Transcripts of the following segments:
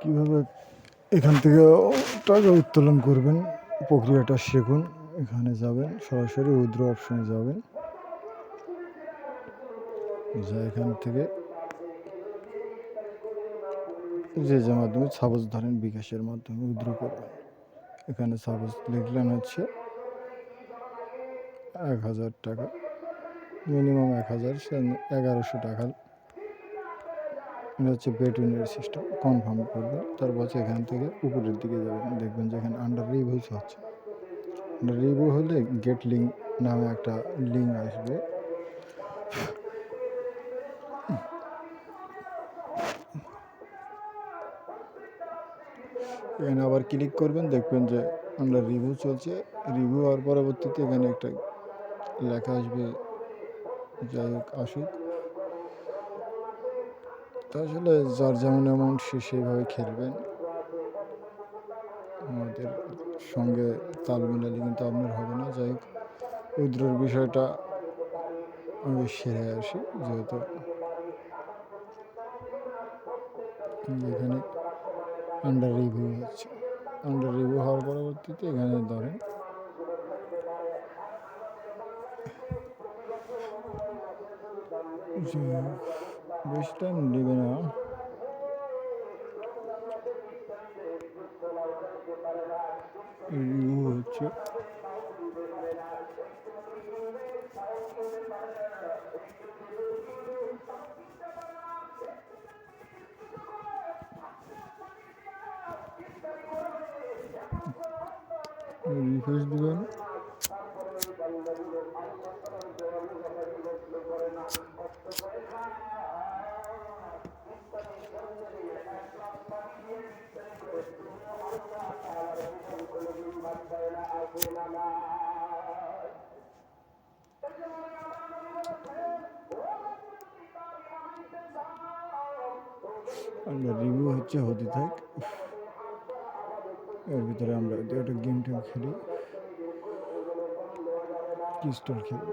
কীভাবে এখান থেকে টাকা উত্তোলন করবেন প্রক্রিয়াটা শিখুন। এখানে যাবেন, সরাসরি উইথড্র অপশনে যাবেন, যা এখান থেকে যে মাধ্যমে সাপোজ ধরেন বিকাশের মাধ্যমে উইথড্র করবেন। এখানে সাপোজ লিখলেন হচ্ছে 1000 টাকা, মিনিমাম 1000, 1100 টাকা। এটা হচ্ছে পেটিএমের সিস্টেম। কনফার্ম করবেন, তারপর এখান থেকে উপরের দিকে যাবেন, দেখবেন যে এখানে আন্ডার রিভিউজ হচ্ছে। আন্ডার রিভিউ হলে গেট লিঙ্ক নামে একটা লিঙ্ক আসবে। এখানে আবার ক্লিক করবেন, দেখবেন যে আন্ডার রিভিউ চলছে। রিভিউ হওয়ার পরবর্তীতে এখানে একটা লেখা আসবে, যাই হোক আসুক। তা আসলে যার যেমন অ্যামাউন্ট সে সেইভাবে খেলবেন। আমাদের সঙ্গে তাল মিলালে কিন্তু আপনার হবে না। যাই হোক, উইথড্রর বিষয়টা আমি সেরে আসি। যেহেতু এখানে আন্ডার রিভিউ হচ্ছে, আন্ডার রিভিউ হওয়ার পরবর্তীতে এখানে ধরেন বেশি টাইম নেবে না। রিভিউ হচ্ছে, রিফ্রেশ দেবেন। রিভিউ হচ্ছে, হতে থাক। এর ভিতরে আমরা একটা গেম টেম খেলি, ক্রিস্টাল খেলি।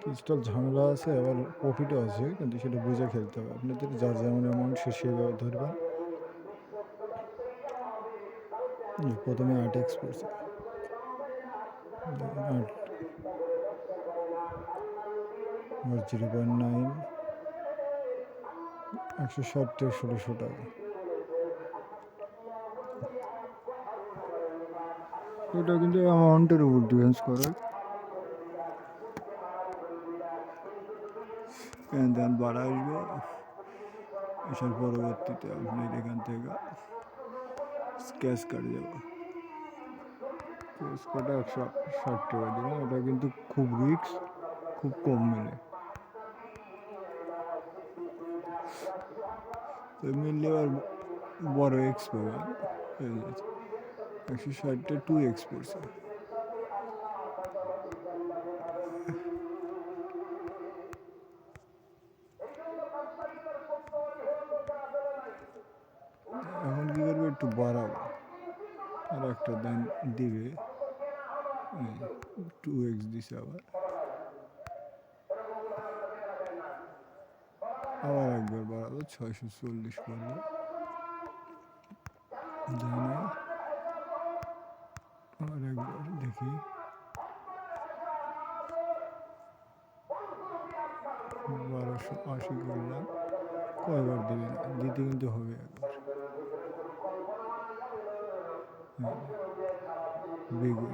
ক্রিস্টাল ঝামেলা আছে, আবার প্রফিটও আছে, কিন্তু সেটা বুঝে খেলতে হবে আপনাদের। যার যেমন অ্যামাউন্ট সে সেভাবে ধরবেন। প্রথমে 8x পড়ছে, 0.9, 160 থেকে 1600 টাকা। এটা কিন্তু অ্যামাউন্টের উপর ডিফেন্স করে। দেন বাড়া আসবে, আসার পরবর্তীতে আপনি এখান থেকে স্ক্যাচ কার্ড যাবো, স্ক্যাচ কার্ডে 160 টাকা দেবেন। এটা কিন্তু খুব রিস্ক, খুব কম মেলে। মিললে আবার বড় এক্স পাবেন। 160টা 2x পড়ছে। এখন কি করবে, একটু বাড়াবো, আর একটা দেন দিবে, 2x দিছে। আবার একবার বাড়াবো, 640 করবো। আবার একবার দেখি, 1280 করলাম। কয়বার দেবে না, দিতে কিন্তু হবে একবার। বেগুন